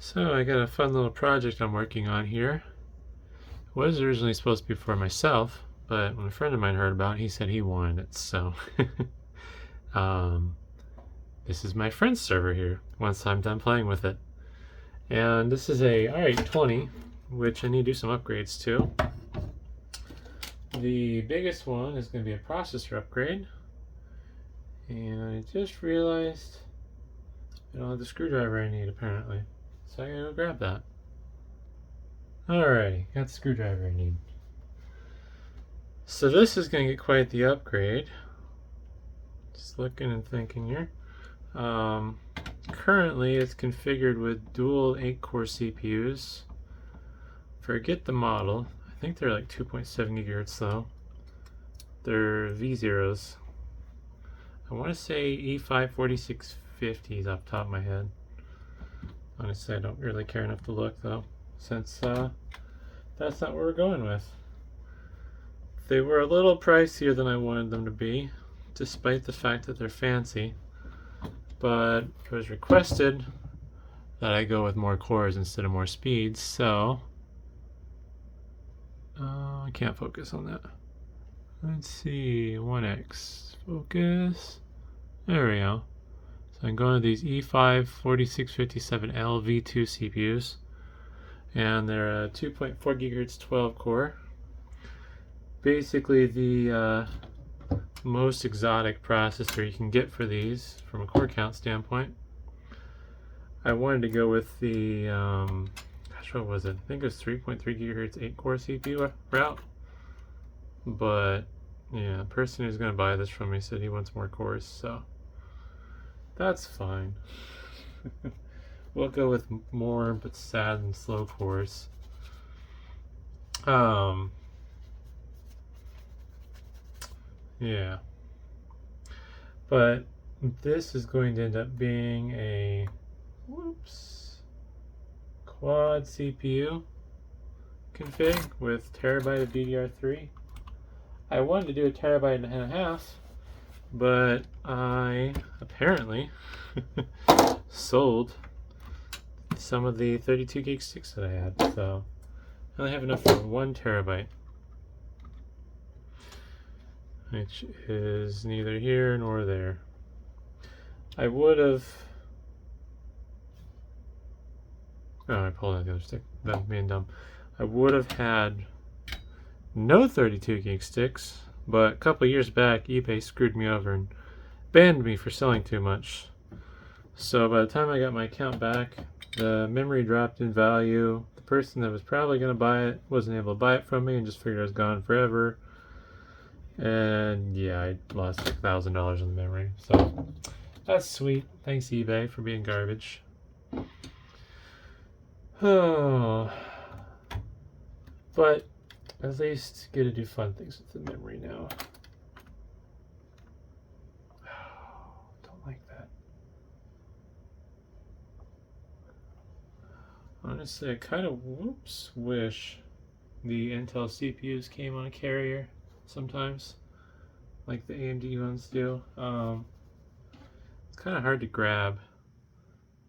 So I got a fun little project I'm working on here. It was originally supposed to be for myself, but when a friend of mine heard about it, he said he wanted it. So um, this is my friend's server here once I'm done playing with it. And this is a R820, which I need to do some upgrades to. The biggest one is going to be a processor upgrade. And I just realized I don't have the screwdriver I need apparently. So I gotta go grab that. Alrighty, got the screwdriver I need. So this is going to get quite the upgrade. Just looking and thinking here. Currently it's configured with dual 8-core CPUs. Forget the model. I think they're like 2.7 gigahertz though. They're V0s. I want to say E5 4650s off the top of my head. Honestly, I don't really care enough to look though, since that's not what we're going with. They were a little pricier than I wanted them to be, despite the fact that they're fancy, but it was requested that I go with more cores instead of more speeds, so I can't focus on that. Let's see, 1x, focus, there we go. So I'm going to these E5 4657L V2 CPUs, and they're a 2.4 gigahertz 12 core. Basically the most exotic processor you can get for these from a core count standpoint. I wanted to go with the gosh, what was it? I think it was 3.3 gigahertz 8-core CPU route, but yeah, the person who's going to buy this from me said he wants more cores, so that's fine. We'll go with more but sad and slow cores. Yeah, but this is going to end up being a quad CPU config with terabyte of DDR3. I wanted to do a terabyte and a half, but I apparently sold some of the 32 gig sticks that I had, so I only have enough for 1 terabyte. Which is neither here nor there. I would have... Oh, I pulled out the other stick. That being dumb. I would have had no 32 gig sticks, but a couple years back, eBay screwed me over and banned me for selling too much. So by the time I got my account back, the memory dropped in value. The person that was probably going to buy it wasn't able to buy it from me and just figured I was gone forever. And yeah, I lost like $1,000 on the memory, so that's sweet. Thanks eBay for being garbage. Oh, but at least get to do fun things with the memory now. Don't like that. Honestly, I kind of wish the Intel CPUs came on a carrier sometimes, like the AMD ones do. It's kind of hard to grab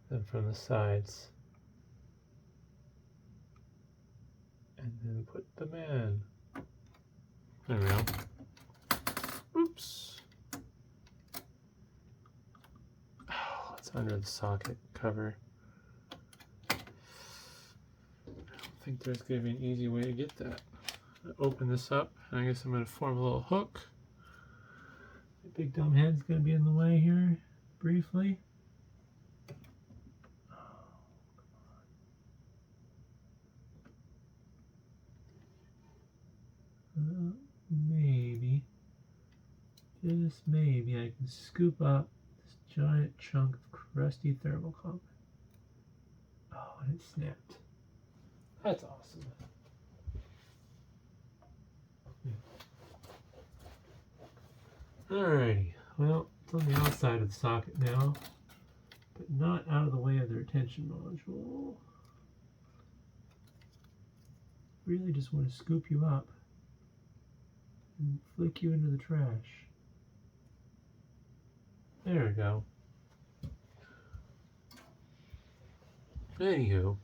them from the sides and then put them in. There we go. Oops. Oh, it's under the socket cover. I don't think there's going to be an easy way to get that. Open this up, and I guess I'm going to form a little hook. The big dumb head's going to be in the way here briefly. Maybe, just maybe, I can scoop up this giant chunk of crusty thermocomp. Oh, and it snapped. That's awesome. Alrighty, well, it's on the outside of the socket now, but not out of the way of the retention module. Really just want to scoop you up and flick you into the trash. There we go. Anywho.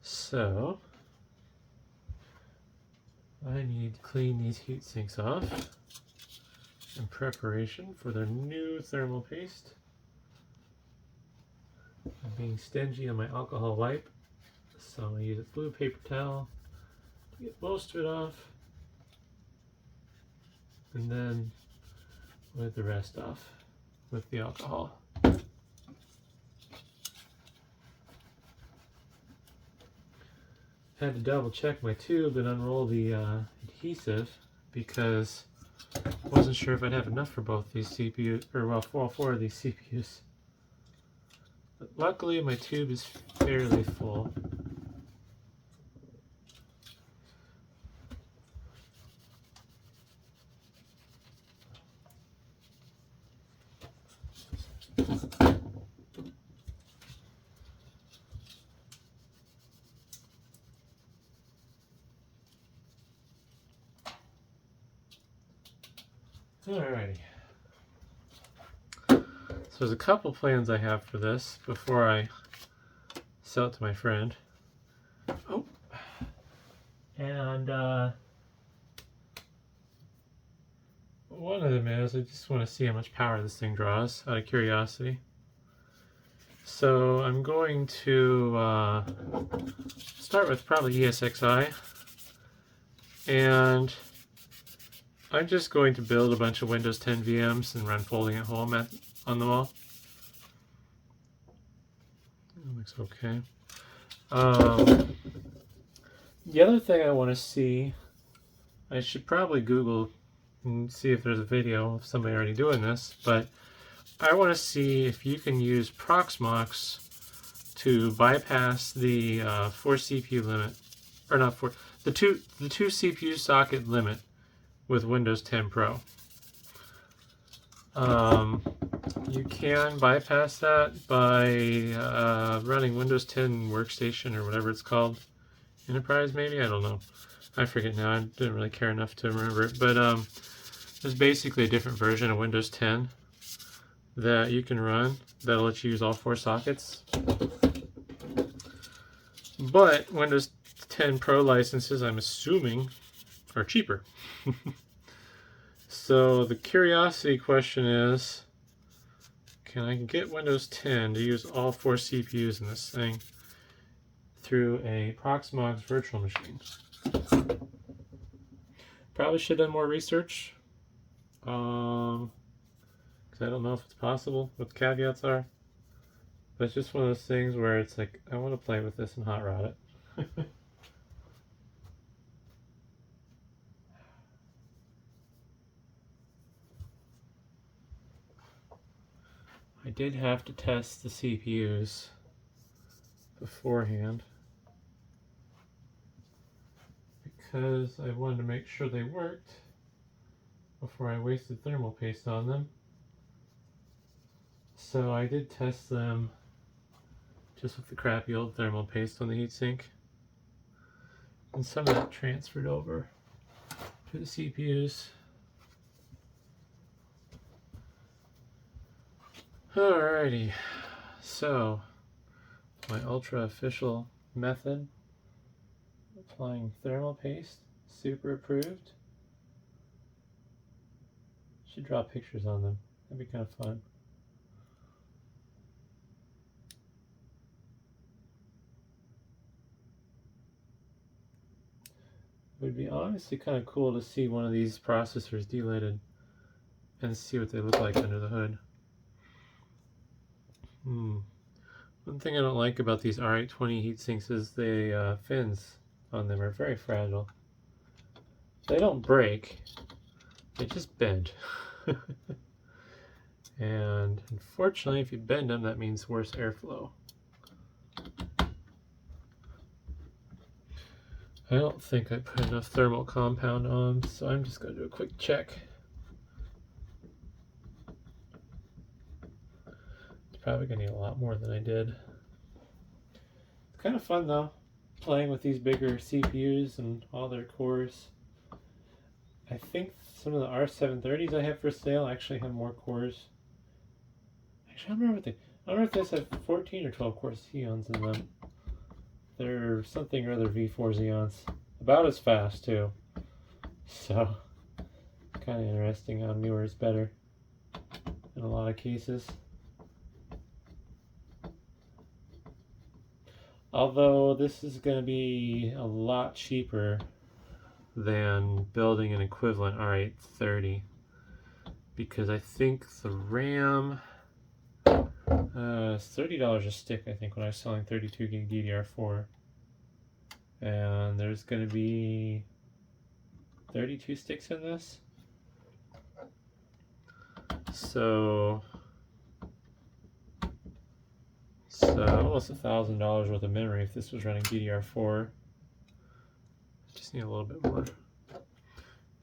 So, I need to clean these heat sinks off in preparation for their new thermal paste. I'm being stingy on my alcohol wipe, so I'm going to use a blue paper towel to get most of it off, and then with the rest off with the alcohol. Had to double check my tube and unroll the adhesive because I wasn't sure if I'd have enough for both these CPUs, or well, for all four of these CPUs. But luckily my tube is fairly full. Alrighty. So there's a couple plans I have for this before I sell it to my friend. Oh. And one of them is I just want to see how much power this thing draws out of curiosity. So I'm going to start with probably ESXi, and I'm just going to build a bunch of Windows 10 VMs and run folding at home on them all. That looks okay. The other thing I want to see, I should probably Google and see if there's a video of somebody already doing this, but I want to see if you can use Proxmox to bypass the 4 CPU limit, or not 4, the two CPU socket limit with Windows 10 Pro. You can bypass that by running Windows 10 Workstation or whatever it's called. Enterprise maybe? I don't know. I forget now. I didn't really care enough to remember it. But there's basically a different version of Windows 10 that you can run that'll let you use all 4 sockets. But Windows 10 Pro licenses, I'm assuming, are cheaper. So the curiosity question is, can I get Windows 10 to use all 4 CPUs in this thing through a Proxmox virtual machine? Probably should have done more research, because I don't know if it's possible, what the caveats are. But it's just one of those things where it's like, I want to play with this and hot rod it. I did have to test the CPUs beforehand because I wanted to make sure they worked before I wasted thermal paste on them. So I did test them just with the crappy old thermal paste on the heatsink, and some of that transferred over to the CPUs. Alrighty, so my ultra official method, applying thermal paste, super approved. Should draw pictures on them, that'd be kind of fun. It would be honestly kind of cool to see one of these processors delidded and see what they look like under the hood. One thing I don't like about these R820 heatsinks is the fins on them are very fragile. They don't break, they just bend. And unfortunately, if you bend them, that means worse airflow. I don't think I put enough thermal compound on, so I'm just going to do a quick check. Probably gonna need a lot more than I did. It's kind of fun though, playing with these bigger CPUs and all their cores. I think some of the R730s I have for sale actually have more cores. Actually, I don't remember if this have 14 or 12 core Xeons in them. They're something or other V4 Xeons. About as fast, too. So, kind of interesting how newer is better in a lot of cases. Although this is going to be a lot cheaper than building an equivalent R830, because I think the RAM is $30 a stick, I think, when I was selling 32 gig DDR4, and there's going to be 32 sticks in this, so almost $1,000 worth of memory if this was running DDR4. Just need a little bit more.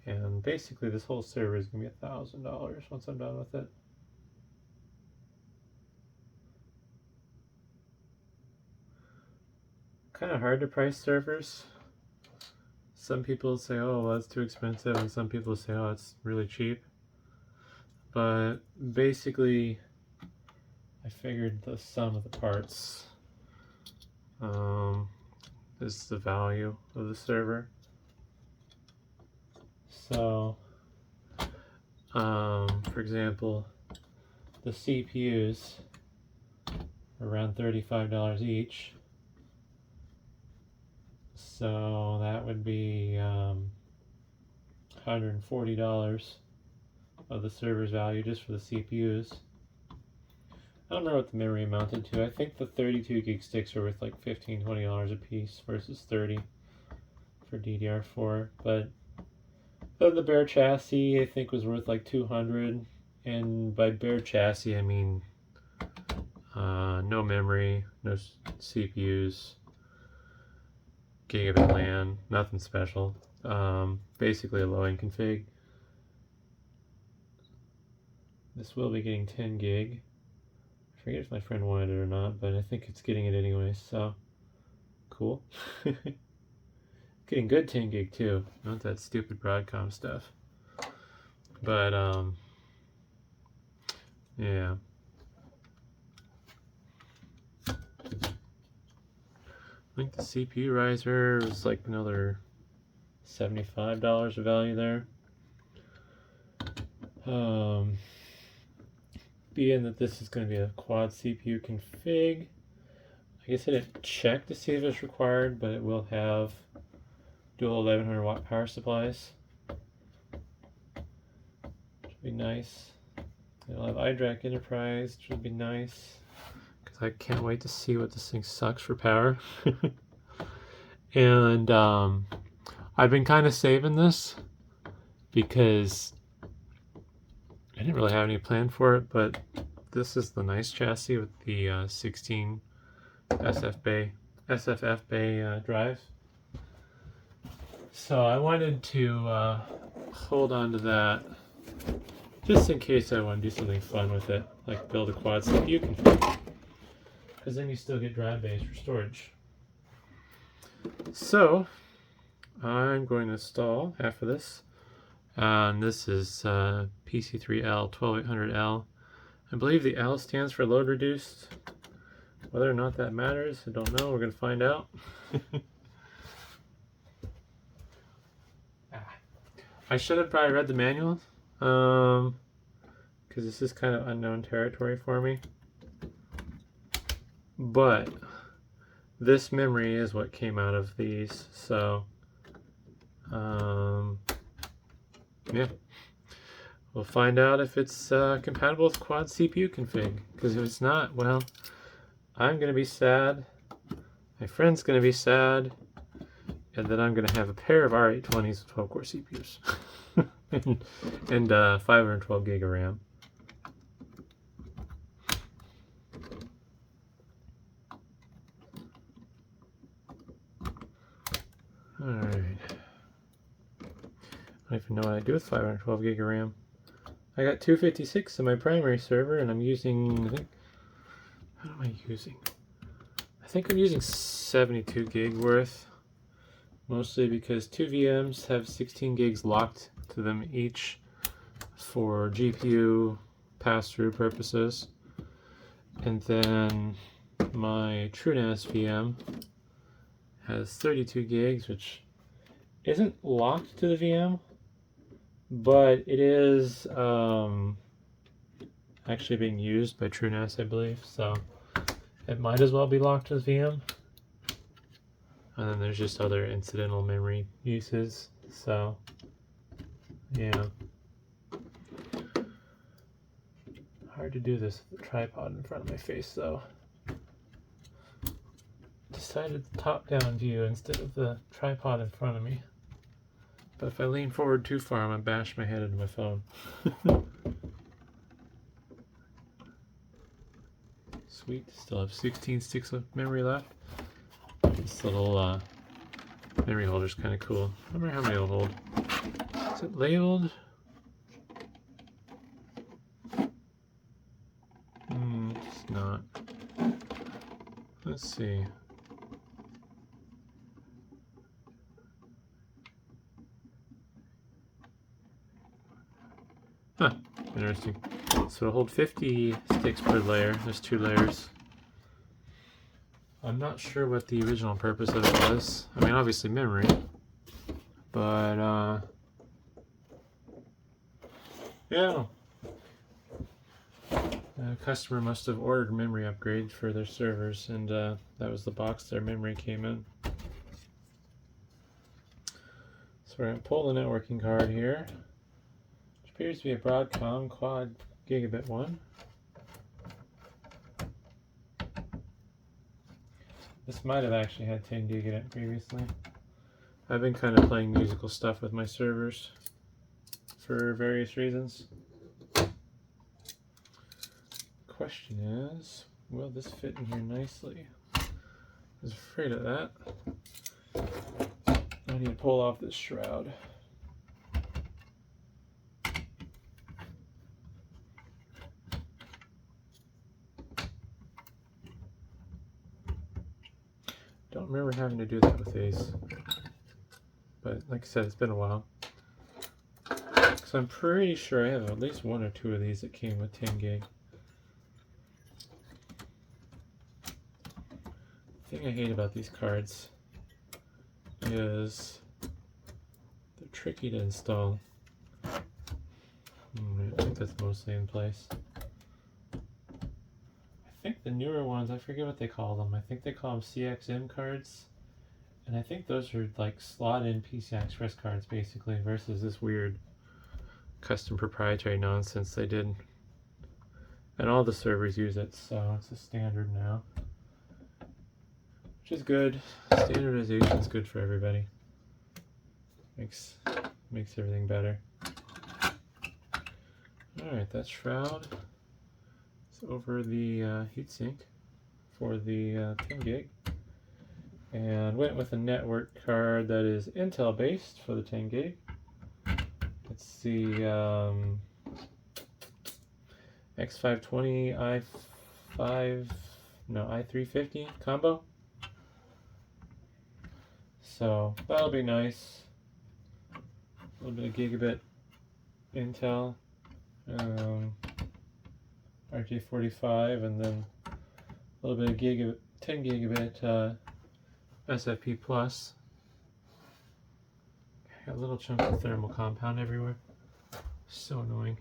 And basically this whole server is going to be $1,000 once I'm done with it. Kind of hard to price servers. Some people say, oh, well, that's too expensive, and some people say, oh, it's really cheap. But basically, I figured the sum of the parts is the value of the server. So, for example, the CPUs are around $35 each. So that would be $140 of the server's value just for the CPUs. I don't remember what the memory amounted to. I think the 32 gig sticks are worth like $15, $20 a piece versus 30 for DDR4. But then the bare chassis I think was worth like $200, and by bare chassis I mean no memory, no CPUs, gigabit LAN, nothing special. Basically a low-end config. This will be getting 10 gig. I forget if my friend wanted it or not, but I think it's getting it anyway, so cool. Getting good 10 gig too, not that stupid Broadcom stuff. But yeah. I think the CPU riser was like another $75 of value there. Being that this is going to be a quad CPU config, I guess I didn't check to see if it's required, but it will have dual 1100 watt power supplies. Which would be nice. It'll have iDRAC Enterprise, which would be nice, because I can't wait to see what this thing sucks for power. And I've been kind of saving this because I didn't really have any plan for it, but this is the nice chassis with the 16 SFF bay drive. So I wanted to hold on to that just in case I want to do something fun with it, like build a quad CPU config, because then you still get drive bays for storage. So I'm going to install half of this. And this is PC3L 12800L. I believe the L stands for load reduced. Whether or not that matters, I don't know. We're going to find out. I should have probably read the manual, because this is kind of unknown territory for me. But this memory is what came out of these, so yeah, we'll find out if it's compatible with quad CPU config, because if it's not, well, I'm going to be sad, my friend's going to be sad, and then I'm going to have a pair of R820s with 12 core CPUs and 512 gig of RAM. Alright. I don't even know what I do with 512 gig of RAM. I got 256 in my primary server, and I'm using, I think, how am I using? I think I'm using 72 gig worth, mostly because two VMs have 16 gigs locked to them each for GPU pass-through purposes. And then my TrueNAS VM has 32 gigs, which isn't locked to the VM, but it is actually being used by TrueNAS, I believe, so it might as well be locked to the VM. And then there's just other incidental memory uses, so yeah. Hard to do this with the tripod in front of my face, though. Decided the top-down view instead of the tripod in front of me. But if I lean forward too far, I'm gonna bash my head into my phone. Sweet, still have 16 sticks of memory left. This little memory holder is kind of cool. I wonder how many it'll hold. Is it labeled? It's not. Let's see. Huh, interesting. So it'll hold 50 sticks per layer. There's 2 layers. I'm not sure what the original purpose of it was. I mean, obviously memory, but yeah. The customer must have ordered memory upgrade for their servers, and that was the box their memory came in. So we're going to pull the networking card here, which appears to be a Broadcom quad gigabit one. This might have actually had 10 gig in it previously. I've been kind of playing musical stuff with my servers for various reasons. Question is, will this fit in here nicely? I was afraid of that. I need to pull off this shroud. Don't remember having to do that with these, but like I said, it's been a while. So I'm pretty sure I have at least 1 or 2 of these that came with 10 gig. The thing I hate about these cards is they're tricky to install. I think that's mostly in place. I think the newer ones, I forget what they call them. I think they call them CXM cards. And I think those are like slot-in PCI Express cards basically, versus this weird custom proprietary nonsense they did. And all the servers use it, so it's a standard now. Which is good. Standardization is good for everybody. Makes everything better. Alright, that shroud is over the heatsink for the 10 gig. And went with a network card that is Intel based for the 10 gig. It's the X520 i350 combo. So that'll be nice. A little bit of gigabit Intel, RJ45, and then a little bit of 10 gigabit SFP plus. Got a little chunk of thermal compound everywhere. So annoying.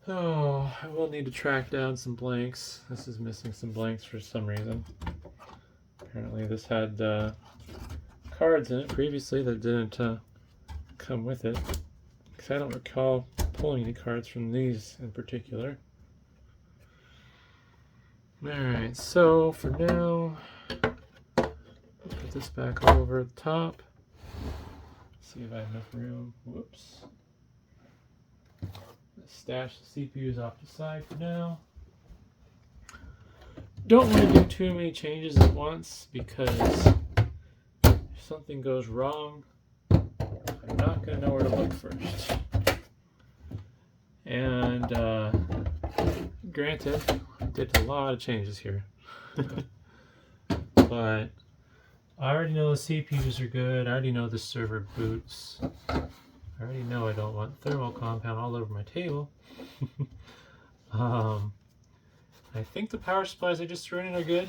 Oh, I will need to track down some blanks. This is missing some blanks for some reason. Apparently this had cards in it previously that didn't come with it. Because I don't recall pulling any cards from these in particular. Alright, so for now, put this back all over the top. See if I have enough room. Whoops. Stash the CPUs off the side for now. Don't want to do too many changes at once because if something goes wrong, I'm not going to know where to look first. And granted, I did a lot of changes here. But but I already know the CPUs are good. I already know the server boots. I already know I don't want thermal compound all over my table. I think the power supplies I just threw in are good.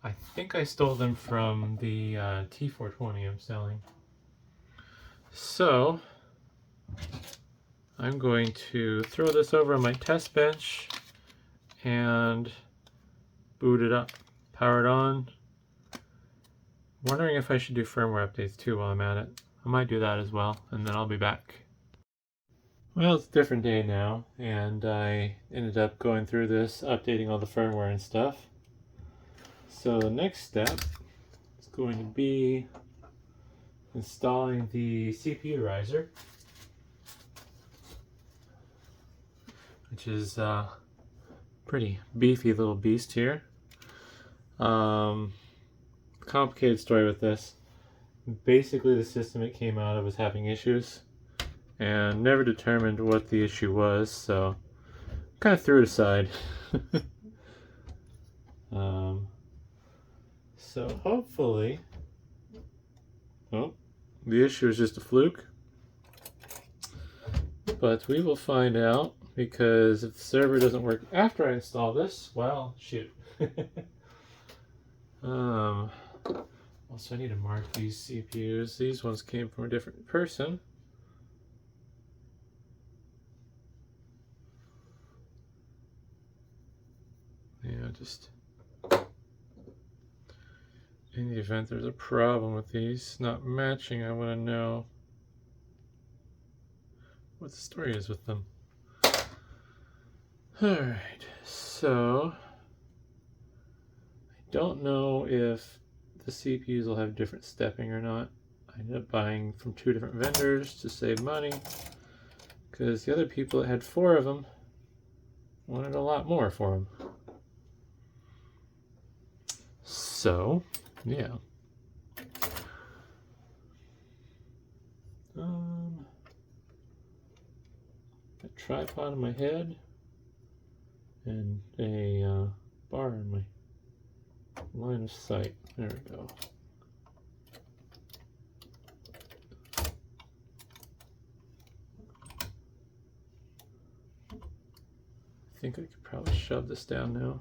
I think I stole them from the T420 I'm selling. So I'm going to throw this over on my test bench and boot it up, power it on. Wondering if I should do firmware updates too while I'm at it. I might do that as well, and then I'll be back. Well, it's a different day now, and I ended up going through this, updating all the firmware and stuff. So the next step is going to be installing the CPU riser, which is a pretty beefy little beast here. Complicated story with this. Basically, the system it came out of was having issues and never determined what the issue was, so kind of threw it aside. So hopefully, oh, the issue is just a fluke, but we will find out, because if the server doesn't work after I install this, well, shoot. Also, I need to mark these CPUs. These ones came from a different person. Yeah, just in the event there's a problem with these not matching, I want to know what the story is with them. Alright, so I don't know if the CPUs will have different stepping or not. I ended up buying from 2 different vendors to save money, because the other people that had 4 of them wanted a lot more for them. So, yeah. A tripod on my head and a bar in my line of sight. There we go. I think I could probably shove this down now.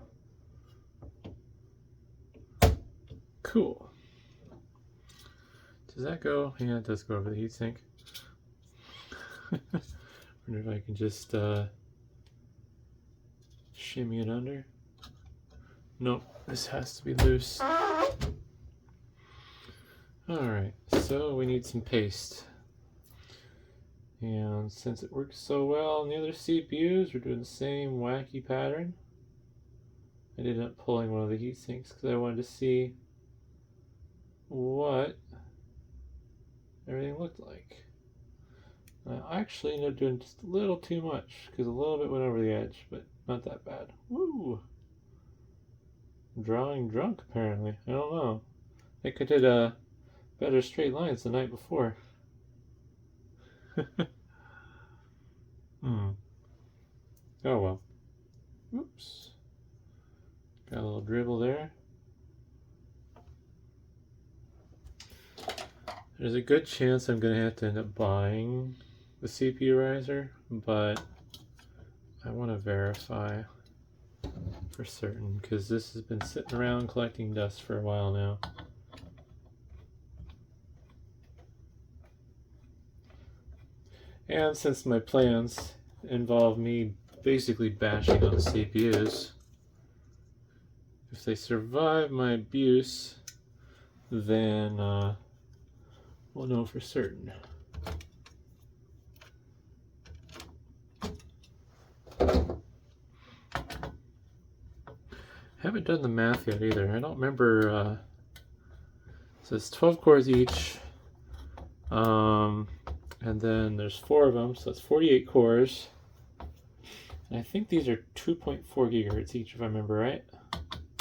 Cool. Does that go? Yeah, it does go over the heatsink. Wonder if I can just shimmy it under. Nope, this has to be loose. Alright, so we need some paste. And since it works so well on the other CPUs, we're doing the same wacky pattern. I ended up pulling one of the heat sinks because I wanted to see what everything looked like. I actually ended up doing just a little too much because a little bit went over the edge, but not that bad. Woo! Drawing drunk, apparently. I don't know. I think I did better straight lines the night before. Oh well. Oops. Got a little dribble there. There's a good chance I'm going to have to end up buying the CPU riser, but I want to verify for certain because this has been sitting around collecting dust for a while now. And since my plans involve me basically bashing on the CPUs, if they survive my abuse, then we'll know for certain. Haven't done the math yet either. I don't remember. So it's 12 cores each. And then there's 4 of them, so that's 48 cores. And I think these are 2.4 gigahertz each, if I remember right,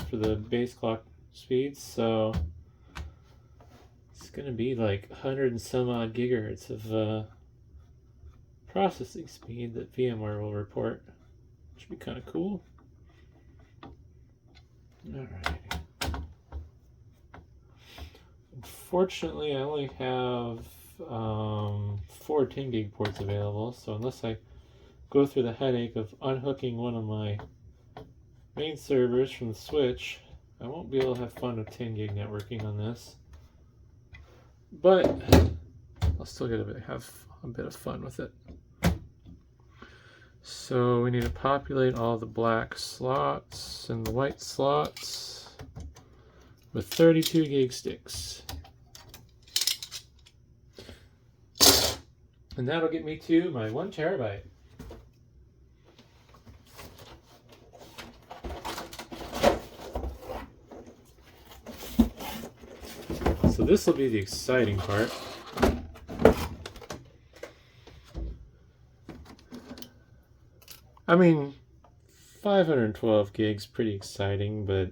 for the base clock speeds. So it's going to be like 100 and some odd gigahertz of processing speed that VMware will report. Should be kind of cool. Alright. Unfortunately, I only have 4 10 gig ports available, so unless I go through the headache of unhooking one of my main servers from the switch, I won't be able to have fun with 10 gig networking on this. But I'll still get have a bit of fun with it. So we need to populate all the black slots and the white slots with 32 gig sticks. And that'll get me to my 1 terabyte. So this will be the exciting part. I mean, 512 gigs pretty exciting, but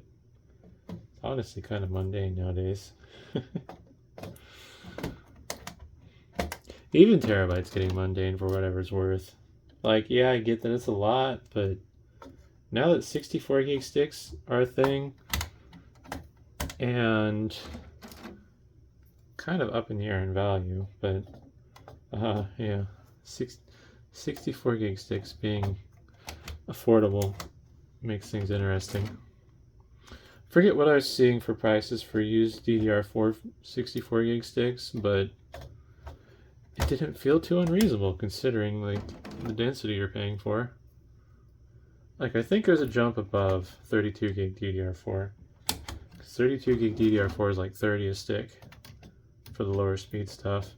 it's honestly kind of mundane nowadays. Even terabytes getting mundane for whatever it's worth. Like, yeah, I get that it's a lot, but now that 64 gig sticks are a thing, and kind of up in the air in value, but yeah, 64 gig sticks being affordable makes things interesting. Forget what I was seeing for prices for used DDR4 64 gig sticks, but it didn't feel too unreasonable considering like the density you're paying for. Like, I think there's a jump above 32 gig DDR4. 32 gig DDR4 is like 30 a stick for the lower speed stuff.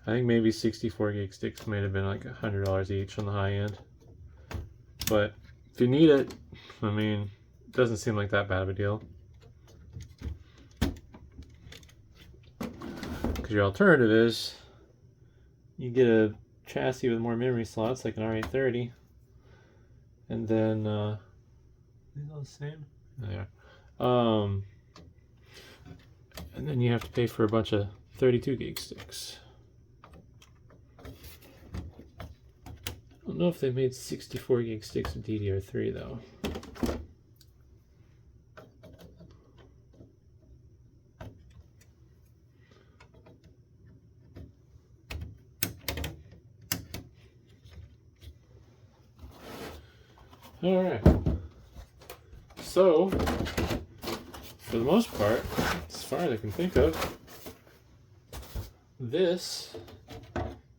I think maybe 64 gig sticks might have been like $100 each on the high end. But if you need it, I mean, it doesn't seem like that bad of a deal. Because your alternative is you get a chassis with more memory slots, like an R830, and then are these all the same? There. And then you have to pay for a bunch of 32 gig sticks. I don't know if they made 64 gig sticks of DDR3 though. Alright. So, for the most part, as far as I can think of, this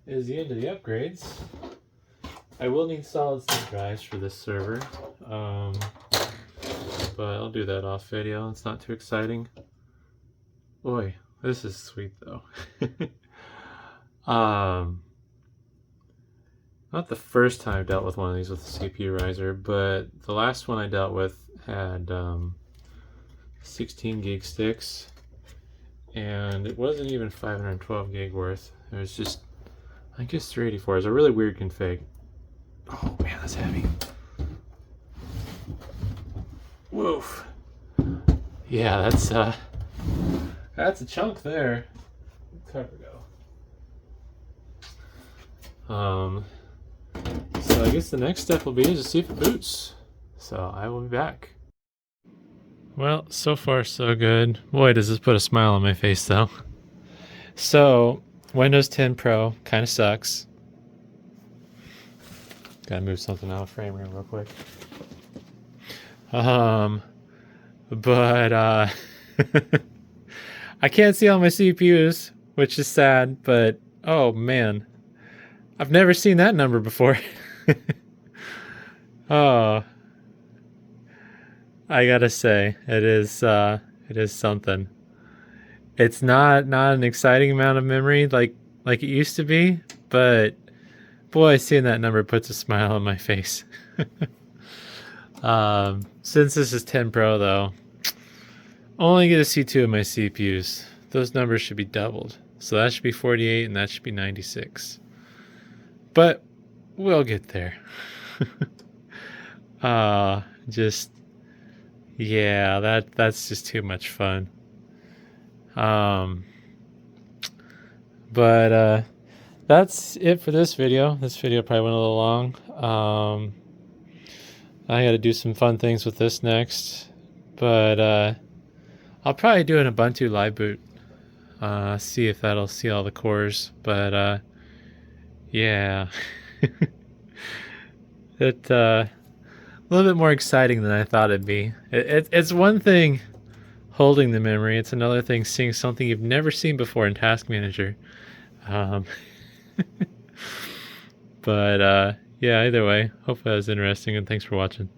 is the end of the upgrades. I will need solid state drives for this server, but I'll do that off video. It's not too exciting. Boy, this is sweet though. Not the first time I've dealt with one of these with a CPU riser, but the last one I dealt with had 16 gig sticks, and it wasn't even 512 gig worth. It was just, I guess 384 is a really weird config. Oh man, that's heavy. Woof. Yeah, that's a chunk there. Cover go. So I guess the next step will be to see if it boots. So I will be back. Well, so far so good. Boy, does this put a smile on my face though. So Windows 10 Pro kind of sucks. Gotta move something out of frame here real quick. But I can't see all my CPUs, which is sad, but oh man, I've never seen that number before. Oh, I gotta say, it is something. It's not an exciting amount of memory like it used to be, but boy, seeing that number puts a smile on my face. Since this is 10 Pro though, only get to see 2 of my CPUs. Those numbers should be doubled. So that should be 48 and that should be 96. But we'll get there. Yeah, that's just too much fun. But that's it for this video. This video probably went a little long. I gotta do some fun things with this next. But I'll probably do an Ubuntu live boot See if that'll see all the cores. But yeah, it a little bit more exciting than I thought it'd be. It's one thing holding the memory. It's another thing seeing something you've never seen before in Task Manager. Um, but yeah, either way, hope that was interesting, and thanks for watching.